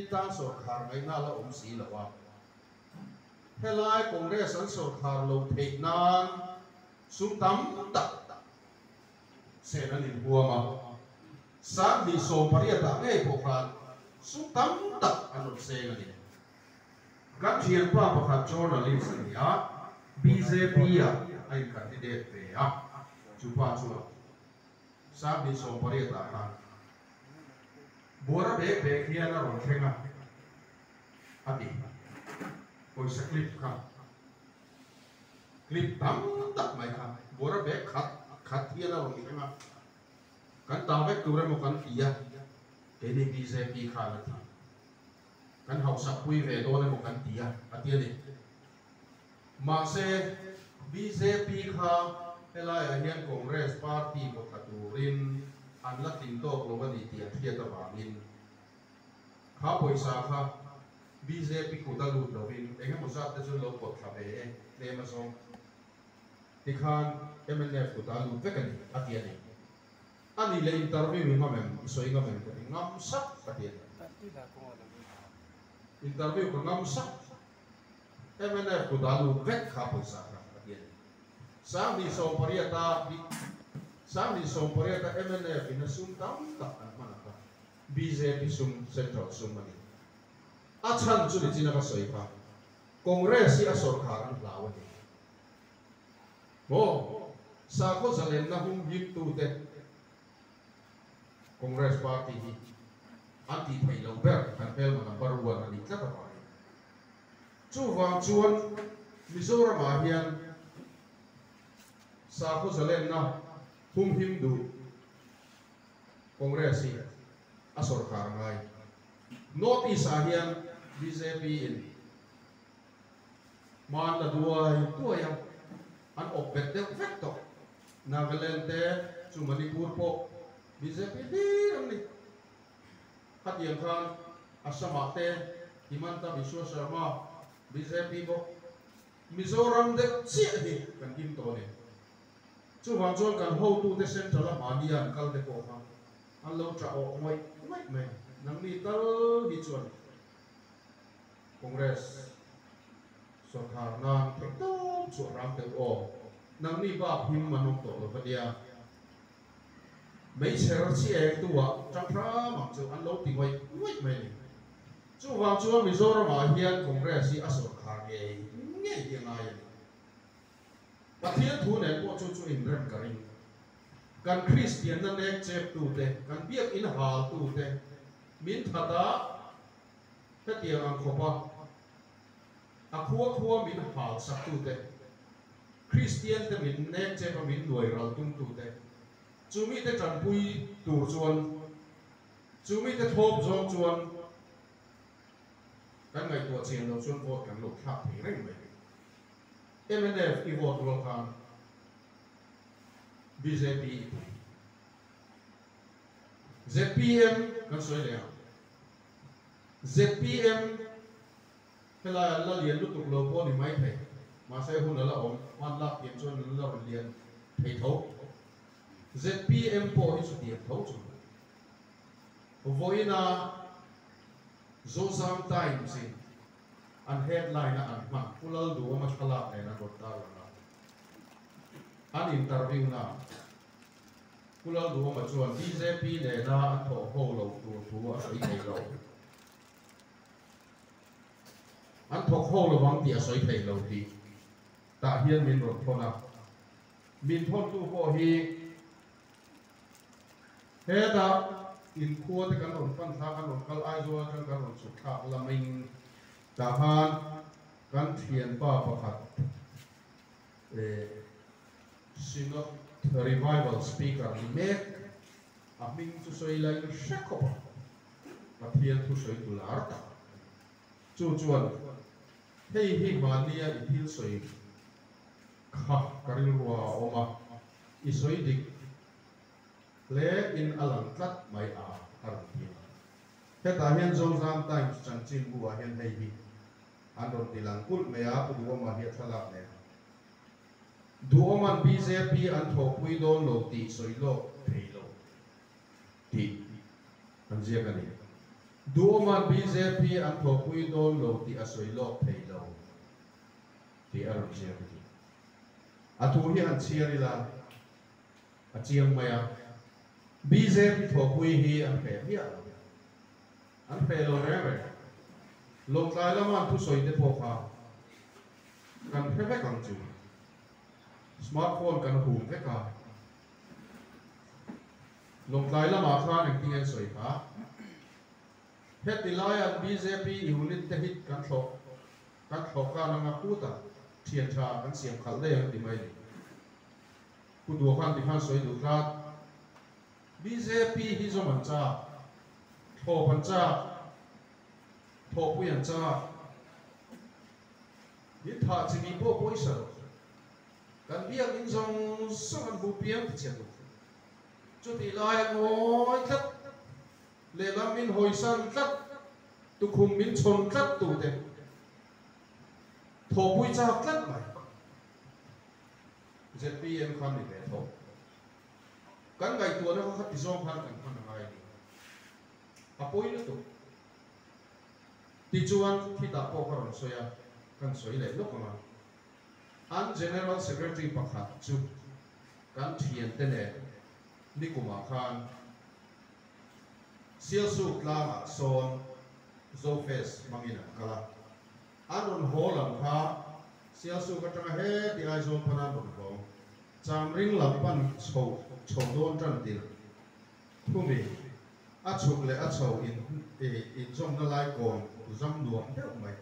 ta sổ khar ngay na la xí là wa helai Congress an sổ khar lo thei nan sum tam tak se na nin hua ma sa ni so pariata ngai pokran sum tam tak an se na ni kan thian pa pakhat journalist ya BJP ya ai candidate ve ya chu pa chu sa ni so pariata ha bora be khian na ron thenga ati koi sa clip ka clip tam tak mai ka bora be khat hian na ron thenga kan taw vek tu re mo kan tia ke ni BJP kha la thi kan hau sa pui ve do ne mo kan tia atia ni ma se BJP kha helai a hian Congress party ko thaturin an la tin to lo wa ni tia thia ta wa min kha poisa kha BJP ko da lu lo win engem mo sa te chu lo ko tha ve le ma song ti khan MNF ko da lu ve kan atia ni ani le interview mi ngam soi ngam ko ngam sak atia interview ko ngam sak MNF ko da lu ve kha poisa kha atia ni sa ni so pariata Sami som pariata MNF ina sum tam tak an manaka BJP sum central sum mani achan chu ni china ka soi pa Congress si asor khar an lawani mo sa ko zalen na hum him tu te Congress party hi anti thai lo ber kan pel ma number 1 ani ka pa chu wang chuan Mizoram a hian sa ko zalen na hum hindu Congress hi asor khar ngai notice a hian BJP in man la duai tuaya an opet de vecto Nagaland te chu Manipur po BJP di ni hat yang khan Assam te Himanta Biswa Sharma BJP bo Mizoram de chi hi kan kim to ne chu wang chuan kan ho tu te central mania kal de ko ha an lo tra o ngoi mai nang ni tal hi chuan Congress sarkar nan thekto chu ram te o nang ni ba him manok to lo padia mấy xe chi ek tu wa chang tra mang chu an lo ti ngoi mai ni chu wang chuan Mizoram a hian Congress hi asor khar nge ye ngai Pathian thu ne ko chu in rem karing kan Christian na nek chep tu te kan biak in hal tu te min thata hetiang ang khopa akhuwa min hal sak tu te Christian te min nek chep min loi ral tum tu te chumi te kan pui tur chuan chumi te thop zong chuan kan ngai to chen lo chuan vote kan lo thak thei reng mai MNF i vote lo khan BJP ZPM kan soi le ZPM hela la lian lu tuk lo po ni mai thei ma sai hun la om 1 lakh yen chuan la lian thei tho ZPM po hi chu tiam tho chu voina Zozam Times in an headline an ma kulal du ma khala ne na gotta la an interview na kulal du ma chuan BJP ne na an tho ho lo tu a soi thei lo an tho ho lo wang ti a soi thei lo ti ta hian min ro thona min thon tu ko hi he da in khuwa te kan ron pan tha kan ron kal ai zo kan ron su kha la min ta han kan thian pa pakhat synod revival speaker ni me a min chu soi lai shako pathian thu soi tu lar ta chu chuan hei hi mania i thil soi kha karil ruwa oma i soi dik le in alang tlat mai a arti he ta hian Zozam Times chan chin bu a hian hei hi an ron tilang kul me a pu ma hi thalak ne duoman BJP an tho pui don lo ti soi lo thei lo ti an zia ka ni Duoman BJP an thopui don lo ti asoi lok thei lo ti aron siam ti atu hi an chiari la a chiang maya BJP thopui hi an phe hi an phe lo re lo tlai lama thu soi te pho kha kan phe ve kan chu smartphone kan hum ve ka lo tlai lama kha ning ting en soi kha Hetilaya BJP unit te hit kan thok ka nga puta thian tha kan siam khal le ang ti mai ni ku du khan ti khan soi du tra BJP hi zo man cha tho pan cha tho pu yan cha ni tha chi ni po poisa kan biak in zong sang bu piang ti chen du chu ti lai ngoi khat le lam min hoi san tlat tu khum min chon tlat tu te tho pui cha tlat mai ZPM khan ni ve tho kan gai tu na khat ti zong khan kan khan ngai ni apoi na tu ti chuan khi ta po karon soya kan soi le lok ma an general secretary pakhat chu kan thian te ne ni kuma khan sial su klama son zofes mangina kala anon holam kha sial su ka tanga he ti ai zon panan ron ko cham ring lam pan chho don tran tir thumi a chuk le a chho in zom na lai kon zam nuam te mai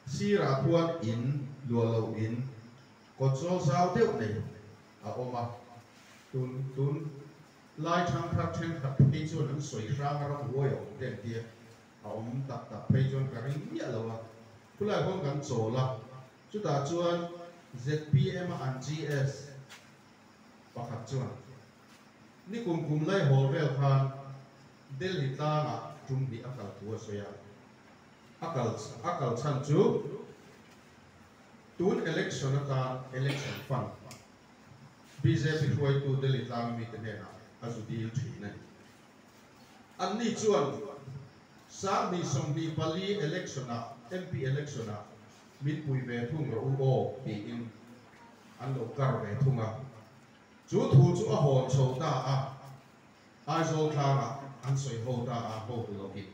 si ra thuan in lo lo in ko chol sao te nei a oma tun lai thang thak chen thak phei chuan an soi rang ram huai om ten tia a om tak tak phei chuan ka ring ya lo wa kulai hong kan chaw la chu ta chuan ZPM an GS pakhat chuan ni kum lai hol vel khan Delhi tanga tum di akal tu soya akal chan chu tun election ta election fund BJP huai tu Delhi tanga mi te na azu deal thi na an ni chuan sa mi som bi pali election a MP election a mit pui ve thung ro o ti in an lo kar ve thunga chu thu chu a hon chho ta a ai zo thanga an soi ho ta a ho tu lo ki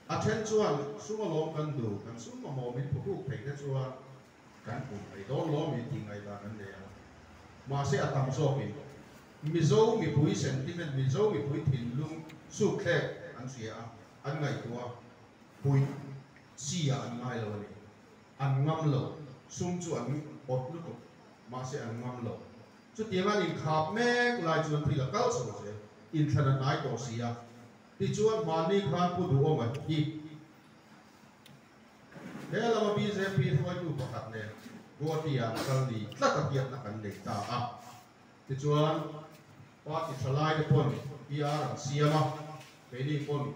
a then chuan suma lom kan du kan suma mo min phu thei te chuan kan pu ai do lo mi ti ngai ta kan le ma se atam zo ki mizo mi pui sentiment mizo mi pui thin lung su khe an sia an ngai tua pui sia an ngai lo ni an ngam lo sum chu an ot lu ko ma se an ngam lo chu tianga in khap mek lai chuan thila kal so se in thana nai to sia ti chuan mani khan pu du o ma hi le la ma BJP thoi tu pakhat ne go ti ya kal ni tla ta piat na kan le ta a ti chuan party thalai de pon PR ang siama peli pon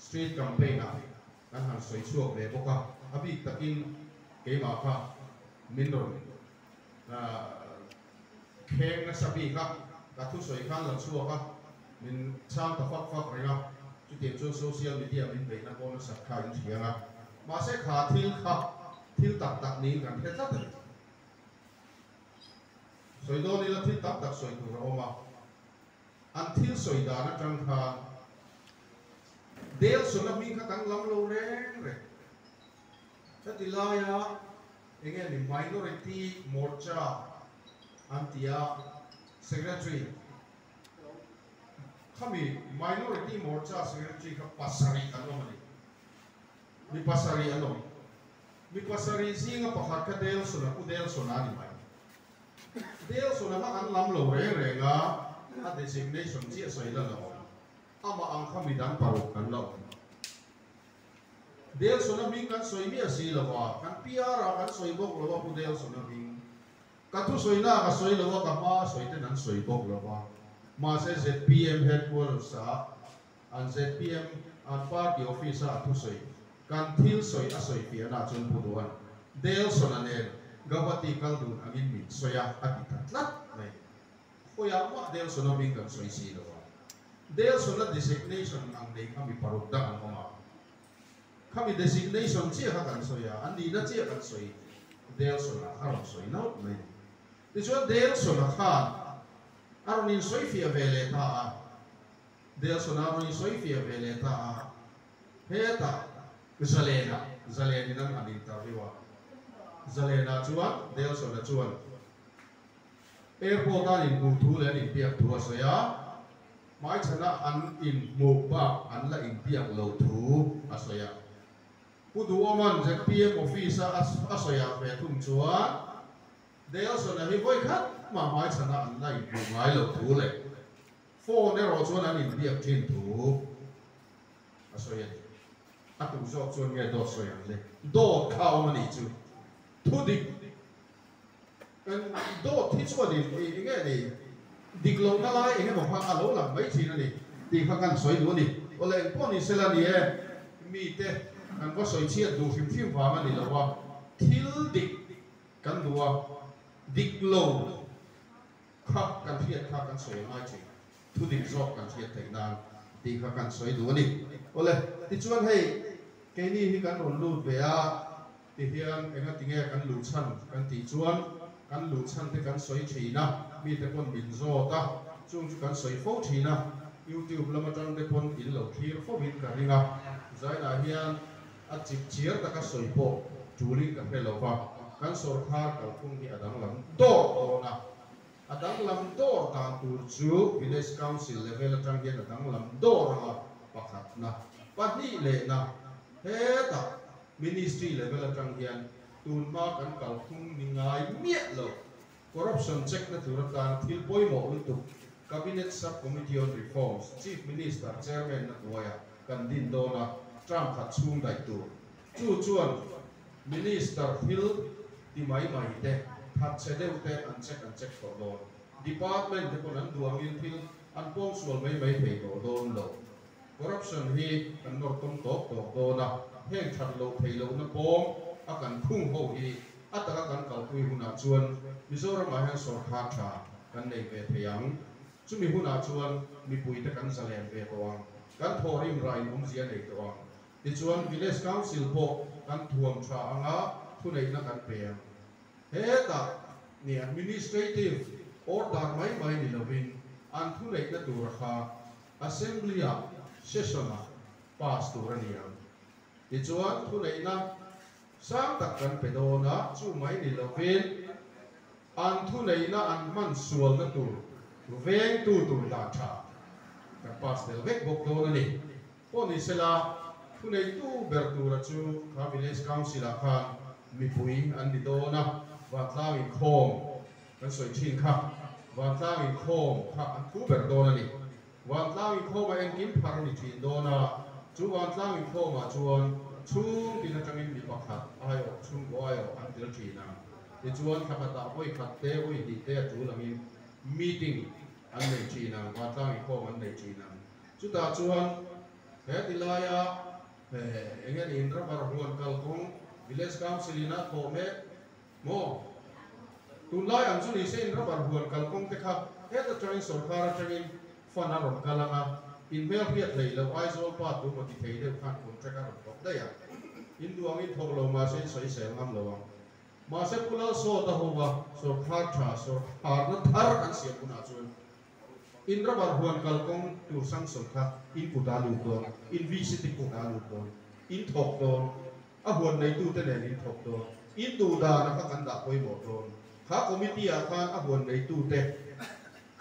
street campaign a kan han soi chuak ve boka abi takin ke ma kha minron kheng na sabi ka ka thu soi khan lan chuak ka min chang ta fak rega chu te chu social media min be na bon sak kha in thianga ma se kha thil tak ni kan the tlat soi do ni la thil tak soi tu ro ma until soi da na tang kha del so na mi kha kan lam lo re ta tilaya enge ni minority morcha antia secretary kami minority morcha secretary ka pasari ano mali mi pasari ano mi pasari singa pakhat ka del so na udel so na ni mai del so na kan lam lo re nga a designation chi soi la lo ama ang kami dan parok kan lo del so na mi kan soi mi asi lo wa kan PR kan soi bok lo wa del so na mi ka tu soi na ka soi lo wa ka ma soi te nan soi bok lo wa ma se ZPM headquarters sa an ZPM an party office a tu soi kan thil soi a soi pi na chun puduan del so na ne gawati kal du angin mi soya ati tlat nei khoya ma del so na mi kan soi si lo Del sona designation ang nei kami parudda ang oma. Kami designation chia kan soya, andi na chia kan soy. Del sona harap soy naut mai. Diso del sona khan aronin soy fia vele ta a. Del sona aronin soy fia vele ta a. Heta zalena nan adin tariwa. Zalena chuan del sona chuan. Airport an in mutu le in piak tu soya. Mai chana an in mukba an la in piak lo tu asoya. Pudu oman je PM officer asoya fe tum chuan. Del sona hi voi khat ma mai chana an la in ngai lo tu le. Phone ro chuan an in piak thin tu asoya. Atu zo chuan nge do soya le. Do khao mani chu. Tu dik kan do thi chuan ni nge ni dik lo na lai nge mo phang alo lam mai chi na ni ti kha kan soi du ni ole po ni sela ni e mi te kan ko soi chi du phim phim wa ma ni lo wa thil dik kan du wa dik lo kha kan thiat kha kan soi mai chi tu dik zo kan thiat te na ti kha kan soi du ni ole ti chuan hei ke ni hi kan ron lut ve a ti hian enga tinge kan lu chan kan ti chuan kan lu chan te kan soi thina mi te pon bin zo ta chung chu kan soi fo thina YouTube lama tang te pon in lo thir fo bin ka ringa zai na hian a chip chiar ta ka soi po chuli ka phelo wa kan sor kha ka khung hi adang lam do na adang lam do ta tur chu village council level tang hian adang lam do ra pakhat na pa ni le na he ta ministry level tang hian tun ma kan kal khung ni ngai mie lo corruption check na turatan thil poi mo untu cabinet subcommittee on reforms chief minister chairman na tuaya kan din do na Trump khat chung dai tu chu chuan minister phil ti mai te that chedeu te an check to do department te kon an duang in phil an pong sual mai thei do don lo corruption hi kan nor tom to do na heng that lo thei lo na pom akan khung ho hi ataka kan kal pui huna chuan Mizoram ma han sor kha tha kan nei ve theyang chumi huna chuan mi pui te kan zalen ve tawang kan thorim rain zia nei tawang ti chuan village council po kan thuam tha anga thu nei na kan pe he ta ni administrative order mai ni lovin an thu nei na tur kha assembly a session a pass tur ania ti chuan thu nei na sang tak kan pe do na chu mai ni lovin an thu nei na an man sual na tur veng tu la tha ka pas del vek bok do na ni po ni sela thu nei tu ber tu ra chu ka village council a khan mi pui an di do na wa tlang in khom kan soi thin kha wa tlang in khom kha an thu ber do na ni wa tlang in khom en kim phar ni thin do na chu wa tlang in khom a chuan chu tin atang in mi pakhat ayo chu go ayo an dil thina ti chuan khapata oi khat te oi di te chu lamin meeting an nei thina wa tlang in khom an nei thina chu ta chuan he tilaya engen in ra bar huan kal kong village council ina thome mo tun lai am chu ni se in ra bar huan kal kong te kha he ta train sarkar train fana ron kalanga in bel piat lei lo ai zol pa tu mo ti thei de khan contract a ron da ya in duang in thok lo ma se soi se ngam lo ma se pula so ta huwa so khar tha so har na thar kan se kuna chu in ra bar huan kal kong tu sang som kha in puta lu do in visit puta lu do in thok do a huan nei tu te ne in thok do in tu da na kha kan da poi mo do kha committee a khan a huan nei tu te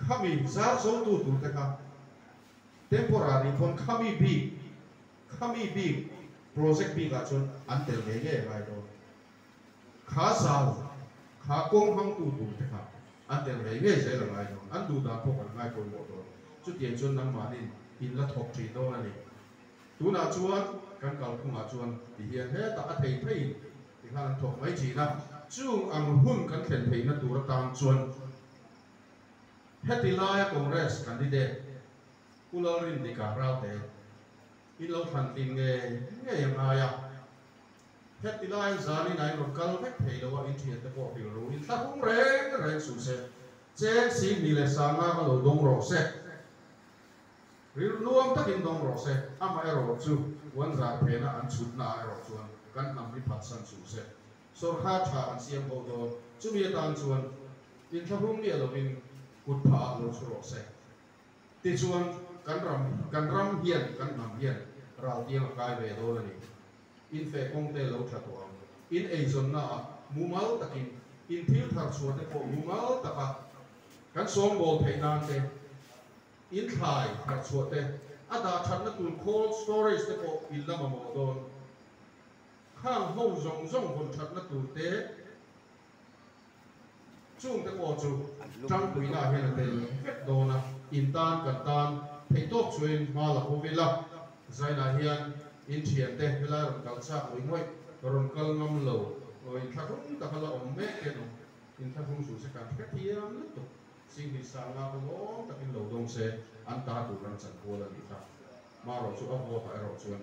khami zar so tu te kha temporary phone khami bi project bi ga chon an tel ve ge bai do kha sao kha kong hang tu te kha an tel ve ge se la bai do an du da pho kan ngai ko mo do chu tien chon nang ma nin in la thok thi do na ni tu na chuan kan kal khung a chuan ti hian he ta a thei thei ti kha an thok mai chi na chung ang hun kan thlen thei na tur tang chuan hetilaya congress candidate Ularin di karate, ilo fanting nge yang aya. Hetilai zani nai lokal mek pelo wa intiat te po piru in ta hung reng su se. Chen si ni le sanga ka lo dong ro se. ril nuam takin dong ro se ama ero chu wan za phena an chut na ero chuan kan nam ri phat san su se so kha tha an siam ho do chu mi tan chuan in thahung ni lovin kut pha lo chu ro se ti chuan kan ram hian kan nam hian ral tiang kai ve do la ni in fe kong te lo tha to in ei zon na mumal takin in thil thar chuan te ko mumal taka kan som bol theinan te in thai thar chuan te ada chan na tun cold storage te ko in lama mo don khang ho zong zong hon that na tun te chung te ko chu trang tui na hian te vet do na in tan kan tan thei tok chuin ma la ho vela zaina hian in thian te hela ron kal cha oi ngoi ron kal ngam lo oi thakung ta khala om me ke no in thakung su se kan ka thiam lu to sing hi sa la ko ta kin lo dong se an ta tu ran chan ko la ni ta ma ro chu a ho ta ro chuan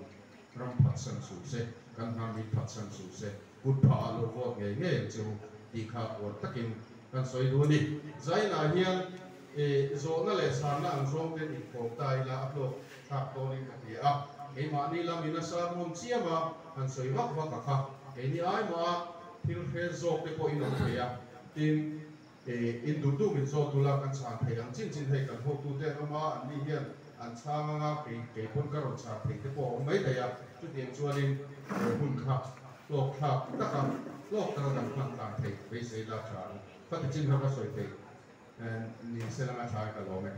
ram phat san su se kan ham mi phat san su se put pha lo ho nge nge chu ti kha ko takin kan soi du ni zaina hian zo na le sa na ang zong ten in ko tai la aplo thak to ni ka ti a e ma ni lam ina sa mon chiama an soi wak wak ka e ni ai ma thil khe zo te ko in on ya tin in du du min zo tu la kan cha the ang chin chin he kan ho tu te ma an ni hian an cha nga ke pon ka ron cha the te ko mai ta ya chu tiang chuanin hun kha lok kha ta ka lok ta dan khan ta the be se la cha fa te chin ha ka soi te ni se la ma cha ka lo me